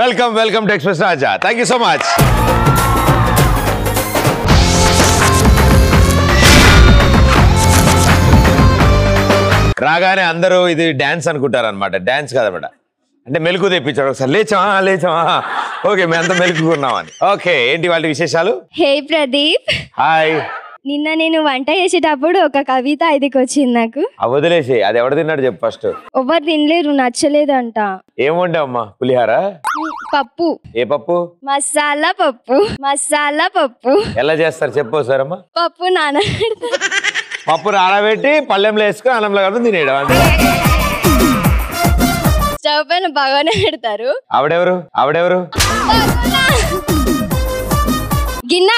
Welcome to express Raja. Thank you so much. రాగానే అందరూ ఇది డాన్స్ అనుకుంటారు అనమాట. డాన్స్ కాదన్నమాట, అంటే మెలకు తెప్పించాడు. ఒకసారి లేచామా ఓకే, మేమంతా మెలుకున్నామని. ఓకే, ఏంటి వాళ్ళ విశేషాలు? హే ప్రదీప్. హాయ్. నిన్న నేను వంట చేసేటప్పుడు ఒక కవిత ఇదికి వచ్చింది నాకు. వదిలేసి అది ఎవడ తిన్నాడు చెప్పు ఫస్ట్. ఎవరు తినలేరు, నచ్చలేదంట. ఏం వండావమ్మా? పులిహార? పప్పు. ఏ పప్పు? మసాలా పప్పు. ఎలా చేస్తారు చెప్పు సార్ అమ్మా. పప్పు పప్పు నానబెట్టి పళ్ళెంలో వేసుకుని అన్నంలో కలిపి తినేయడం అంతే. స్టవ్ పైన బాగానే పెడతారు. ఆవిడెవరు? గిన్నె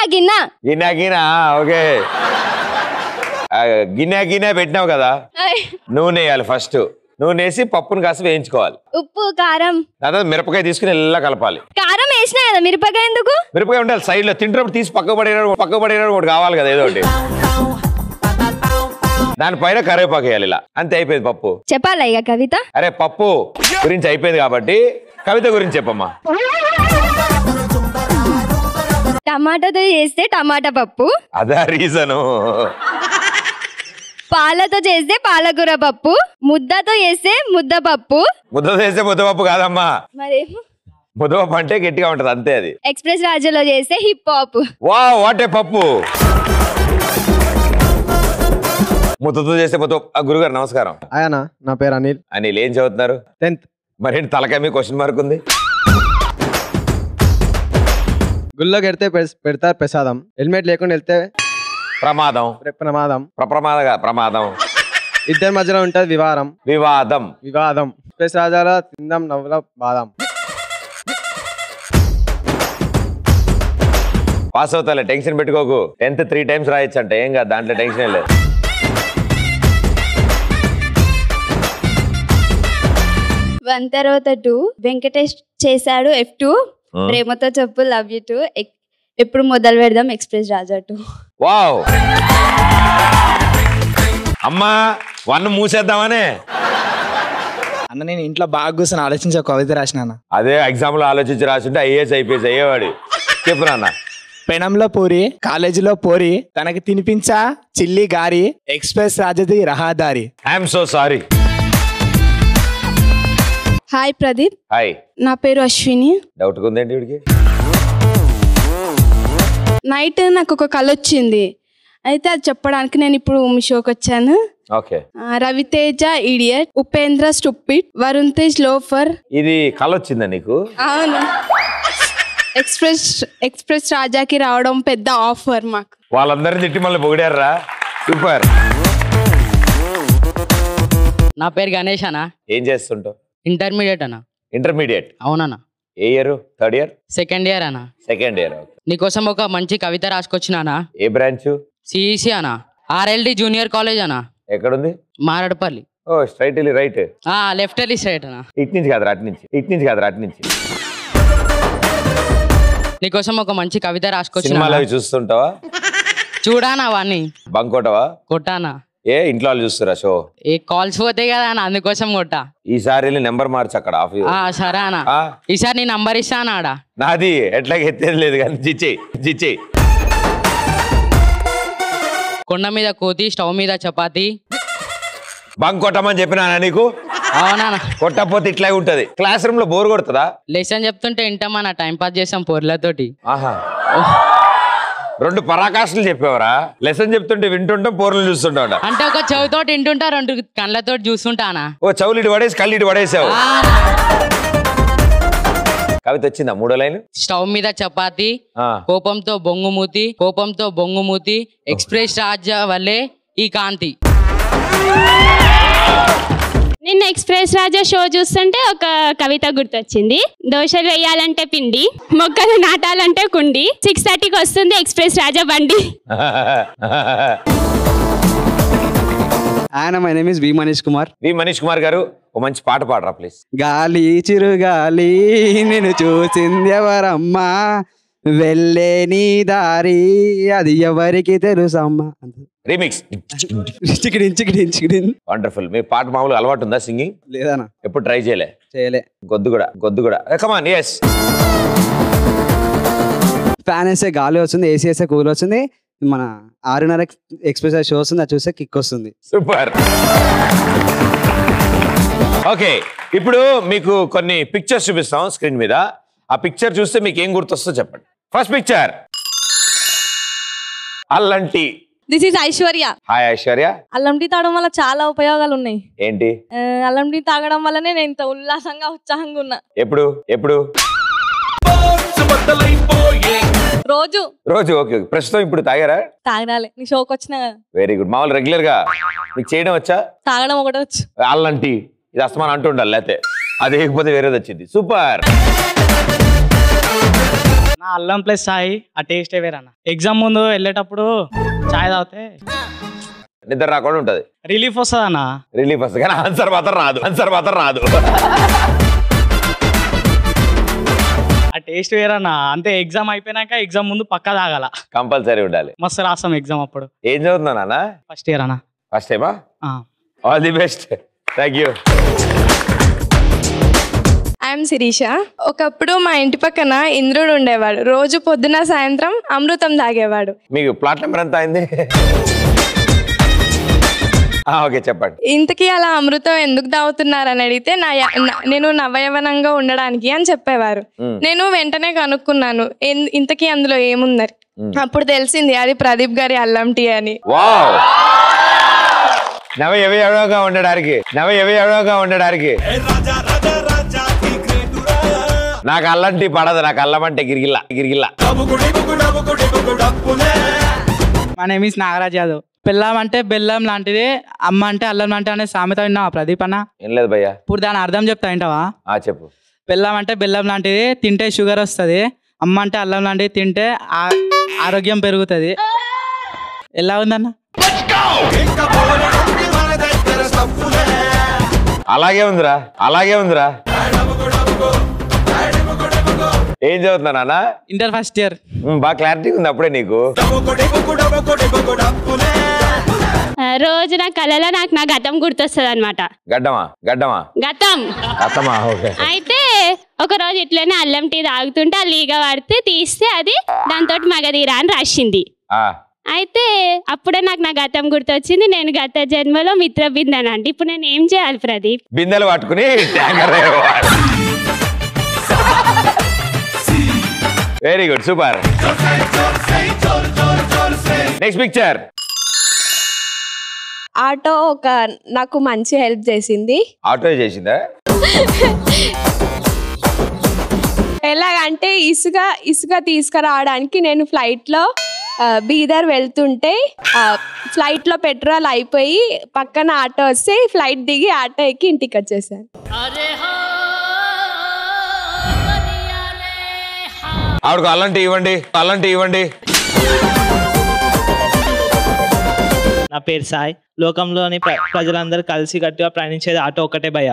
ఓకే. గిన్నె పెట్టినావు కదా, నూనె వేయాలి. ఫస్ట్ నూనె వేసి పప్పును కాస్త వేయించుకోవాలి. ఉప్పు కారం తర్వాత మిరపకాయ తీసుకుని ఎలా కలపాలి. కారం వేసినా కదా, మిరపకాయ ఎందుకు? మిరపకాయ ఉండాలి సైడ్ లో, తింటున్నప్పుడు తీసి పక్క పడేనాడు ఒకటి కావాలి కదా, ఏదో ఒకటి. దానిపైన కరివేపాకు వేయాలి. ఇలా అంతే, అయిపోయింది పప్పు. చెప్పాలా ఇక కవిత? అరే పప్పు గురించి అయిపోయింది కాబట్టి కవిత గురించి చెప్పమ్మా. టమాటాతో చేస్తే టమాటా పప్పు, అదా రీజను. పాలతో చేస్తే పాలకూర పప్పు, ముద్దతో చేస్తే ముద్దపప్పు. ముద్దతో చేస్తే ముద్దపప్పు కాదమ్మా, మరేమో ముద్దపప్పు అంటే గట్టిగా ఉంటది అంతే. అది ఎక్స్‌ప్రెస్ రాజాలో చేస్తే hip hop. Wow, what a పప్పు. ముద్దతో చేస్తే ముద్ద. గురుగారు నమస్కారం. అయ్యనా, నా పేరు అనిల్. ఏం చదువుతున్నారు? 10th. మరేంటి తలకాయ మీ క్వశ్చన్ మార్క్ ఉంది? గుళ్ళోకి వెళ్తే పెడతారు ప్రసాదం, హెల్మెట్ లేకుండా వెళ్తే ప్రమాదం. ఇద్దరి మధ్యలో ఉంటది వివాదం. ఎక్స్‌ప్రెస్ రాజాలో తిందాం నవ్వుల బాదం. పాస్ అవుతాలే, టెన్షన్ పెట్టుకోకు. 10th 3 times రాయొచ్చు అంటే ఏం కాదు, దాంట్లో టెన్షన్ లేదు. వన్ తర్వాత 2 వెంకటేష్ చేశాడు F2. ప్రేమతో చెప్పు లవ్ యూ 2. ఎప్పుడు మొదలు పెడదాం ఎక్స్‌ప్రెస్ రాజా 2. వావ్ అమ్మా, 1 మూసేద్దామనే అన్న. నేను ఇంట్లో బాగా కూర్చొని ఆలోచించి ఒక కవిత రాసిన. అదే ఎగ్జామ్ లో ఆలోచించి రాసింటే ఐఏఎస్ ఐపీఎస్ అయ్యేవాడు. చెప్పు నాన్న. పెనంలో పూరి, కాలేజీలో పోరి, తనకి తినిపించా చిల్లి గారి, ఎక్స్‌ప్రెస్ రాజది రహదారి. I'm so sorry. Hi Pradeep. Hi. నా పేరు అశ్విని. డౌట్ ఉందేంటి వీడికి? నైట్ నాకు ఒక కళ వచ్చింది, అయితే అది చెప్పడానికి నేను ఇప్పుడు మీ షోకి వచ్చాను. Okay. Raviteja idiot, Upendra stupid, Varun Tej loafer. ఇది కళ వచ్చిందా నీకు? అవును. ఎక్స్‌ప్రెస్ రాజాకి రావడం పెద్ద ఆఫర్ మాకు. వాళ్ళందరినీ తిట్టి మళ్ళీ పొగిడారా? సూపర్. నా పేరు గణేష్ అన్న. ఏం చేస్తుంటావు? ఇంటర్మీడియట్ అన్న. ఇంటర్మీడియట్? అవునన్నా. ఏ year? 3rd year? Second year అన్న. Second year. నీకోసం ఒక మంచి కవిత రాసుకొచ్చినా. ఏ బ్రాంచ్? సిఈసి అన్న. RLD జూనియర్ కాలేజ్ అన్న. ఎక్కడుంది? మారడపల్లి. ఓ స్ట్రైట్ వెళ్ళి రైట్. లెఫ్ట్ వెళ్ళి స్ట్రైట్ అన్న. ఇటు నుంచి కాదు అటు నుంచి. నీకోసం ఒక మంచి కవిత రాసుకొచ్చిన. సినిమాలు అవి చూస్తుంటావా? చూడానా వాణ్ణి. బంకోటవా? కొట్టానా. ఏ ఇంట్లో వాళ్ళు చూస్తారా షో? ఏ కాల్స్ పోతాయి కదా అన్న, అందుకోసం కొట్టా. ఈసారి నెంబర్ మార్చి అక్కడ ఆఫ్. సరే అన్న, ఈసారి నీ నంబర్ ఇస్తానా? ఆడ నాది ఎట్లాగ ఎత్తేది లేదు కానీ జిచ్చేయి. కొండ మీద కోతి, స్టవ్ మీద చపాతి. బంక్ కొట్టమని చెప్పినానా నీకు? అవునా? కొట్టకపోతే ఇట్లాగే ఉంటది. క్లాస్ రూమ్ లో బోర్ కొడుతుందా? లెసన్ చెప్తుంటే వింటామన్నా, టైం పాస్ చేసాం పోర్లతోటి. ఆహా, 2 పరాకాష్ఠలు చెప్పేవరా? లెసన్ చెప్తుంటే వింటుంటాం, పోర్లు చూస్తుంటాం. అంటే ఒక చెవుతోటి వింటుంటా, 2 కళ్ళతోటి చూస్తుంటానా. ఓ చెవులు ఇటు పడేసి కళ్ళు ఇటు పడేసావు. కవిత వచ్చిందా 3వ లైన్? స్టవ్ మీద చపాతి, కోపంతో బొంగుమూతి, ఎక్స్‌ప్రెస్ రాజా వల్లే ఈ కాంతి. నిన్న ఎక్స్‌ప్రెస్ రాజా షో చూస్తుంటే ఒక కవిత గుర్తొచ్చింది. దోశలు వేయాలంటే పిండి, మొక్కలు నాటాలంటే కుండి, 6:30కి వస్తుంది ఎక్స్‌ప్రెస్ రాజా బండి. మై నేమ్ ఇస్ వి మనీష్ కుమార్ గారు, ఓ మంచి పాట పాడరా ప్లీజ్. గాలి చిరుగాలి నేను చూసింది ఎవరమ్మా, వెళ్ళే నీ దారి అది ఎవరికి తెలుసమ్మా. రీమిక్స్. చికిడిన్ వండర్ఫుల్. మీ పాట మామూలు అలవాటు ఉందా సింగింగ్? లేదన్నా, ఎప్పుడు ట్రై చేయలే? చేయలే. గొద్దు కూడా కమాన్. ఎస్. ఫ్యాన్ వేస్తే గాలి వస్తుంది, ఏసీ వేస్తే కూల్ వస్తుంది. మన 6:30 ఎక్స్ప్రెస్ షో వస్తుంది, అది చూస్తే కిక్ వస్తుంది. సూపర్. ఓకే, ఇప్పుడు మీకు కొన్ని పిక్చర్స్ చూపిస్తాం స్క్రీన్ మీద. ఆ పిక్చర్ చూస్తే మీకు ఏం గుర్తొస్తుందో చెప్పండి. ఫస్ట్ పిక్చర్ అల్లం tea. This is Aishwarya. Hi Aishwarya. అల్లం టీ తాగడం వల్ల చాలా ఉపయోగాలు ఉన్నాయి. ఏంటి? అల్లం టీ తాగడం వల్లనే నేను ఇంత ఉల్లాసంగా ఉత్సాహంగా ఉన్నా. ఎప్పుడు రోజు. ఓకే. ప్రస్తుతం ఇప్పుడు తాగారా? తాగరాలే, నీ షోకి వచ్చిన. Very good. మామూలు రెగ్యులర్ గా మీకు చేయడం వచ్చా? తాగడం ఒకటే వచ్చు. అల్లం టీ ఇది అస్తమానం అంటూ ఉండాలి, లేకపోతే అది వేయకపోతే వేరేది వచ్చింది. సూపర్. నా అల్లం ప్లస్ చాయ్ ఆ టేస్టే వేరన్న. ఎగ్జామ్ ముందు వెళ్ళేటప్పుడు చాయ్ తాగితే నిద్ర రాకుండా ఉంటది, రిలీఫ్ వస్తుంది అన్న. రిలీఫ్ వస్తుంది, కానీ ఆన్సర్ మాత్రం రాదు. ఆ టేస్ట్ వేరన్న. అంతే, ఎగ్జామ్ అయిపోయినాక ఎగ్జామ్ ముందు పక్కా తాగాల, కంపల్సరీ ఉండాలి. మస్తు రాస్తాం ఎగ్జామ్ అప్పుడు. ఏం చదువుతున్నా నాన్న? ఫస్ట్ ఇయర్ అన్న. ఫస్ట్ టైమా? All the best. Thank you. I'm Shirisha. ఒకప్పుడు మా ఇంటి పక్కన ఇంద్రుడు ఉండేవాడు. రోజు పొద్దున సాయంత్రం అమృతం తాగేవాడు. మీకు ప్లాట్ నెంబర్ ఎంత అయింది? ఓకే, చెప్పండి. ఇంతకీ అలా అమృతం ఎందుకు తాగుతున్నారని అడిగితే నేను నవయవనంగా ఉండడానికి అని చెప్పేవారు. నేను వెంటనే కనుక్కున్నాను ఇంతకీ అందులో ఏముందని. అప్పుడు తెలిసింది అది ప్రదీప్ గారి అల్లం టీ అని. నవయవనంగా ఉండడానికి. నాకు అల్లం టీ పడదు, నాకు అల్లం అంటే గిరిగిల్లా. మా నేమ్ ఈస్ నాగరాజ్ యాదవ్. బెల్లం అంటే బెల్లం లాంటిది, అమ్మ అంటే అల్లం లాంటి అనే సామెత విన్నావా ప్రదీప్ అన్న? ఏం లేదు భయ్యా. ఇప్పుడు దాని అర్థం చెప్తా వింటావా? చెప్పు. బెల్లం అంటే బెల్లం లాంటిది, తింటే షుగర్ వస్తుంది. అమ్మ అంటే అల్లం లాంటిది, తింటే ఆరోగ్యం పెరుగుతుంది. ఎలా ఉందన్న? అలాగే ఉందిరా. ఏం చదువుతున్నా నాన్న? Inter first year. బాగా క్లారిటీ ఉంది అప్పుడే నీకు. రోజు నా కళలో నా గతం గుర్తొస్తుంది అనమాట. గతమా? ఓకే. అయితే ఒక రోజు ఇట్లనే అల్లం టీ తాగుతుంటే ఆ లీగ పడితే తీస్తే అది దాంతో మగధీరా అని రాసింది. అయితే అప్పుడే నా గతం గుర్తొచ్చింది. నేను గత జన్మలో మిత్ర బిందె అంటే ఇప్పుడు నేను ఏం చేయాలి ప్రదీప్? బిందెలు పట్టుకుని very good, super. Next picture. Auto నాకు మంచి హెల్ప్ చేసింది. ఆటో చేసిందా? ఎలాగంటే ఇసుక తీసుకురావడానికి నేను ఫ్లైట్లో బీదర్ వెళ్తుంటే ఫ్లైట్లో పెట్రోల్ అయిపోయి పక్కన ఆటో వస్తే ఫ్లైట్ దిగి ఆటో ఎక్కి ఇంటికి వచ్చేసాను. ఆవిడకు అల్లం టీ ఇవ్వండి. నా పేరు సాయి. లోకంలోని ప్రజలందరూ కలిసి గట్టిగా ప్రయాణించేది ఆటో ఒకటే భయ్య.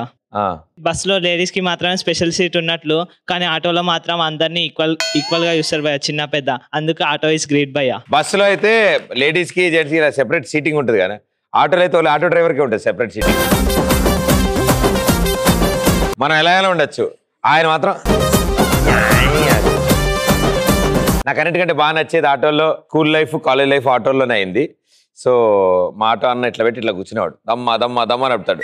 బస్సులో లేడీస్ కి మాత్రమే స్పెషల్ సీట్ ఉన్నట్లు, కానీ ఆటోలో మాత్రం అందరినీ ఈక్వల్ గా చూస్తారు భయ్య, చిన్న పెద్ద. అందుకు ఆటో ఇస్ గ్రేట్ భయ్య. బస్సులో అయితే లేడీస్ కి జెంట్స్ కి సెపరేట్ సీటింగ్ ఉంటుంది, కానీ ఆటోలో అయితే ఆటో డ్రైవర్ కి ఉంటుంది సెపరేట్ సీటింగ్. మనం ఎలాగైనా ఉండొచ్చు, ఆయన మాత్రం. నాకు అన్నిటికంటే బాగా నచ్చేది ఆటోలో స్కూల్ లైఫ్, కాలేజ్ లైఫ్ ఆటోలోనే అయింది. సో మా ఆటో అన్న ఇట్లా పెట్టి ఇట్లా కూర్చునేవాడు, దమ్మ నడుపుతాడు.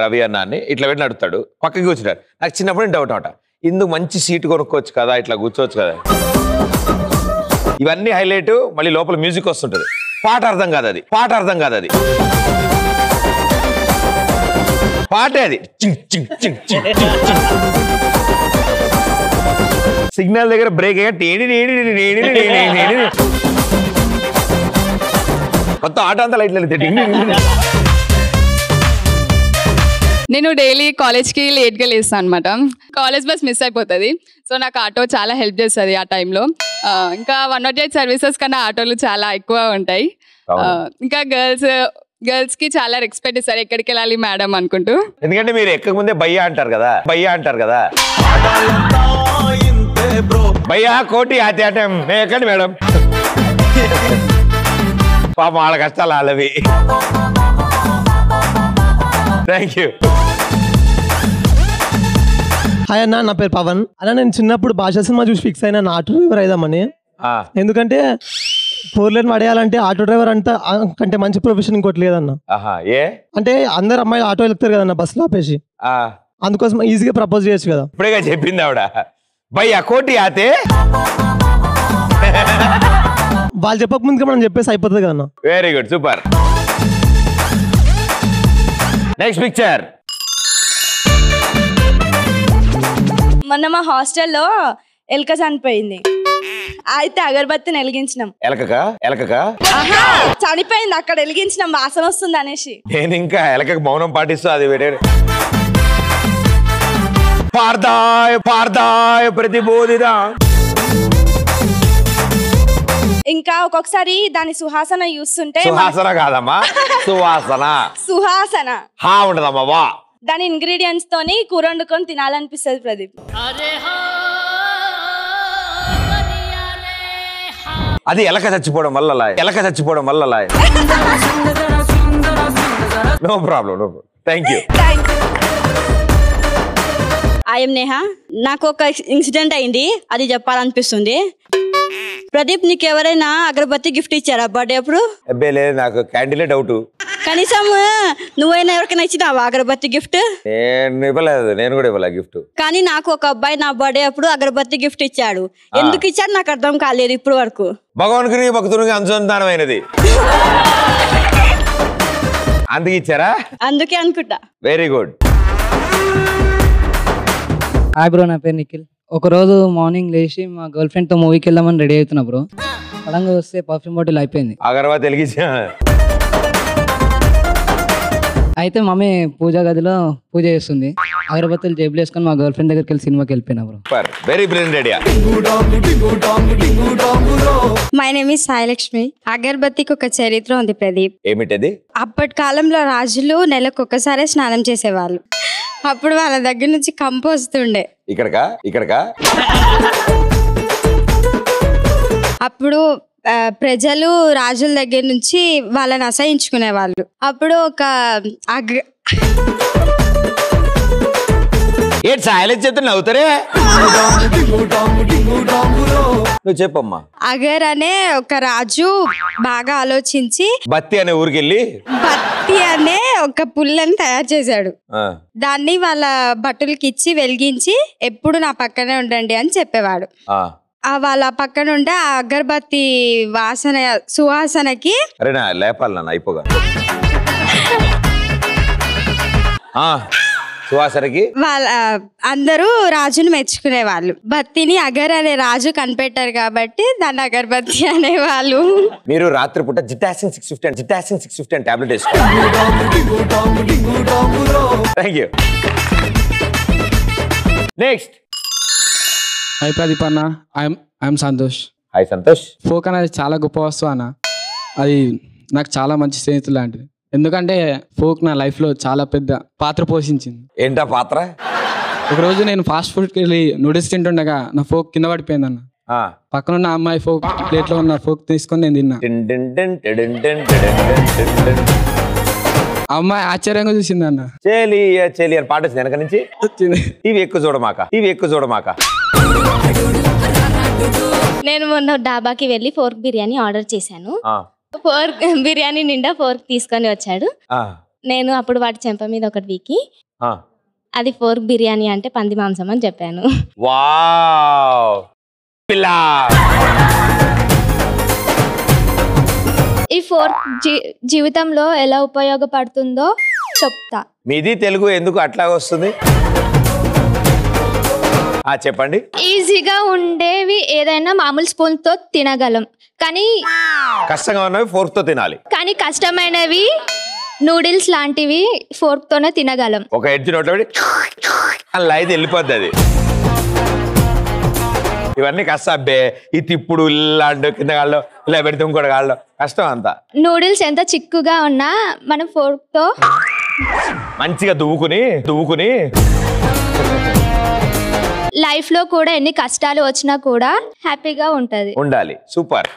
రవి అన్న అని ఇట్లా పెట్టి నడుపుతాడు, పక్కకి కూర్చుంటాడు. నాకు చిన్నప్పుడు డౌట్ అనమాట, ఇందుకు మంచి సీట్ కొనుక్కోవచ్చు కదా, ఇట్లా కూర్చోవచ్చు కదా. ఇవన్నీ హైలైట్. మళ్ళీ లోపల మ్యూజిక్ వస్తుంటది, పాట అర్థం కాదు అది. పాటే అది. సిగ్నల్ దగ్గర బ్రేక్ మొత్తం ఆట అంతా లైట్లు. నేను డైలీ కాలేజ్కి లేట్గా లేస్తాను అనమాట. కాలేజ్ బస్ మిస్ అయిపోతుంది. సో నాకు ఆటో చాలా హెల్ప్ చేస్తుంది ఆ టైంలో. ఇంకా 108 సర్వీసెస్ కన్నా ఆటోలు చాలా ఎక్కువ ఉంటాయి. ఇంకా గర్ల్స్కి చాలా రెస్పెక్ట్ ఇస్తారు, ఎక్కడికి వెళ్ళాలి మేడం అనుకుంటూ. ఎందుకంటే మీరు ఎక్కక ముందే భయ్యా అంటారు కదా. భయ్యా కోటి ఆతే ఎక్కండి మేడం. పాపం వాళ్ళ కష్టాలు వాళ్ళవి. Thank you. హాయ్ అన్న, నా పేరు పవన్. అన్న నేను చిన్నప్పుడు భాషా సినిమా చూసి ఫిక్స్ అయినా ఆటో డ్రైవర్ అయిదామని. ఎందుకంటే 4 లేన్ పడేయాలంటే ఆటో డ్రైవర్ అంతా కంటే మంచి ప్రొఫెషన్ ఇంకోటి లేదన్న. అంటే అందరు అమ్మాయిలు ఆటో వెళ్తారు కదన్న బస్సులో ఆపేసి, అందుకోసం ఈజీగా ప్రపోజ్ చేయొచ్చు కదా. ఇప్పుడేగా చెప్పింది ఆవిడ. భయ్యా కోటి ఆతే వాళ్ళు చెప్పక ముందుగా మనం చెప్పేసి అయిపోతుంది కదన్న. Very good, super. Next picture. మొన్న మా హాస్టల్లో ఎలక చనిపోయింది, అయితే అగరబత్తిని వెలిగించినాం. ఎలకక చనిపోయింది, అక్కడ వెలిగించినాం, వాసన వస్తుంది అనేసి. నేను ఇంకా ఎలకకు మౌనం పాటిస్తూ అది పార్దాయ ప్రతిబోధిత. ఇంకా ఒక్కొక్కసారి దాని సుహాసన చూస్తుంటే, సుహాసన కాదమ్మా, సుహాసన హా ఉండదమ్మా, వా. దాని ఇంగ్రీడియంట్స్ తోని కూర వండుకొని తినాలనిపిస్తుంది ప్రదీప్. అది ఎలక చచ్చిపోవడం వల్ల no problem. Thank you. I'm Neha. నాకు ఒక ఇన్సిడెంట్ అయింది, అది చెప్పాలనిపిస్తుంది. ప్రదీప్, నీకు ఎవరైనా అగరబత్తి గిఫ్ట్ ఇచ్చారా బర్త్డే అప్పుడు? అబ్బే లేదు, నాకు క్యాండిలే డౌట్. కనీసం నువ్వైనా ఎవరికైనా ఇచ్చినావా అగరబత్తి గిఫ్ట్? నేను కూడా ఇవ్వలే గిఫ్ట్. కానీ నాకు ఒక అబ్బాయి నా బర్త్డే అప్పుడు అగరబత్తి గిఫ్ట్ ఇచ్చాడు. ఎందుకు ఇచ్చాడు నాకు అర్థం కాలేదు ఇప్పుడు వరకు. భగవానికి భక్తునికి అనుసంధానమైనది అందుకే ఇచ్చారా? అందుకే అనుకుంటా. Very good. హాయ్ బ్రో, నా పేరు నిఖిల్. ఒకరోజు మార్నింగ్ లేచి మా గర్ల్ ఫ్రెండ్ తో మూవీకి వెళ్దామని రెడీ అవుతున్నా బ్రో. సడన్గా వస్తే పర్ఫ్యూమ్ బాటిల్ అయిపోయింది. అగరబత్తి వెలిగించా. అయితే మమ్మీ పూజా గదిలో పూజ చేస్తుంది. అగరబత్తులు జేబులు వేసుకొని మా గర్ల్ ఫ్రెండ్ దగ్గరికి వెళ్ళి సినిమాకి వెళ్ళిపోయినా bro. Very brilliant idea. My name is Sailakshmi. అగరబత్తికి ఒక చరిత్ర ఉంది ప్రదీప్. ఏమిటది? అప్పటి కాలంలో రాజులు నెలకు ఒక్కసారే స్నానం చేసేవాళ్ళు. అప్పుడు వాళ్ళ దగ్గర నుంచి కంపు వస్తుండే. ఇక్కడకా అప్పుడు ప్రజలు రాజుల దగ్గర నుంచి వాళ్ళని అసహించుకునే వాళ్ళు. అప్పుడు ఒక అవుతారే నువ్వు చెప్పమ్మా. అగర్ అనే ఒక రాజు బాగా ఆలోచించి బత్తి అనే ఊరికెళ్ళి బత్తి అనే ఒక పుల్లని తయారు చేశాడు. దాన్ని వాళ్ళ భటులకి ఇచ్చి వెలిగించి ఎప్పుడు నా పక్కనే ఉండండి అని చెప్పేవాడు. వాళ్ళ పక్కన ఉండే ఆ అగరబత్తి వాసన సువాసనకి లేపాలన్నా అయిపోగా సువాసనకి వాళ్ళ అందరూ రాజును మెచ్చుకునే వాళ్ళు. బత్తిని అగర్ అనే రాజు కనిపెట్టారు కాబట్టి దాన్ని అగరబత్తి అనేవాళ్ళు. మీరు రాత్రిపూట జిటాసిన్ 650 టాబ్లెట్ వేసుకోండి. Thank you. Next. Hi Pradeep అన్న, I'm Santosh. Hi Santosh. Folk అనేది చాలా గొప్ప వస్తువు అన్న. అది నాకు చాలా మంచి స్నేహితులు లాంటిది. ఎందుకంటే ఫోక్ నా లైఫ్ లో చాలా పెద్ద పాత్ర పోషించింది. ఏంటా పాత్ర? ఒకరోజు నేను ఫాస్ట్ ఫుడ్కి వెళ్ళి నూడిల్స్ తింటుండగా నా ఫోక్ కింద పడిపోయింది అన్న. పక్కనున్న అమ్మాయి ఫోక్ ప్లేట్ లో ఉన్న ఫోక్ తీసుకొని నేను తిన్నా. అమ్మాయి ఆశ్చర్యంగా చూసింది అన్న. చెలి అని పాట వచ్చింది వెనక నుంచి. ఇవి ఎక్కువ చూడమాక. నేను మొన్న డాబాకి వెళ్ళి ఫోర్క్ బిర్యానీ ఆర్డర్ చేశాను. ఫోర్క్ బిర్యానీ నిండా ఫోర్క్ తీసుకొని వచ్చాడు. నేను అప్పుడు వాటి చెంప మీద ఒకటి వీకి అది ఫోర్క్ బిర్యానీ అంటే పంది మాంసం అని చెప్పాను. ఈ ఫోర్క్ జీవితంలో ఎలా ఉపయోగపడుతుందో చెప్తా. మీది తెలుగు ఎందుకు అట్లా వస్తుంది చెప్పండి. ఈజీగా ఉండేవి ఏదైనా మామూలు స్పూన్ తో తినగలం, కానీ కష్టంగా ఉన్నవి ఫోర్క్ తో తినాలి. కానీ కష్టమైనవి నూడిల్స్ లాంటివి ఫోర్క్ తోనే తినగలం. ఒక ఎడ్జ్ నోట్లో అలా అయితే వెళ్ళిపోద్ది అది. ఇవన్నీ కష్టం అబ్బే. ఈ తిప్పుడు ఇల్లాంటి కింద కాళ్ళు ఇలా పెడితే ఇంకోటి కాళ్ళు కష్టం అంతా. నూడిల్స్ ఎంత చిక్కుగా ఉన్నా మనం ఫోర్క్ తో మంచిగా దువ్వుకుని లైఫ్ లో కూడా ఎన్ని కష్టాలు వచ్చినా కూడా హ్యాపీగా ఉండాలి. సూపర్.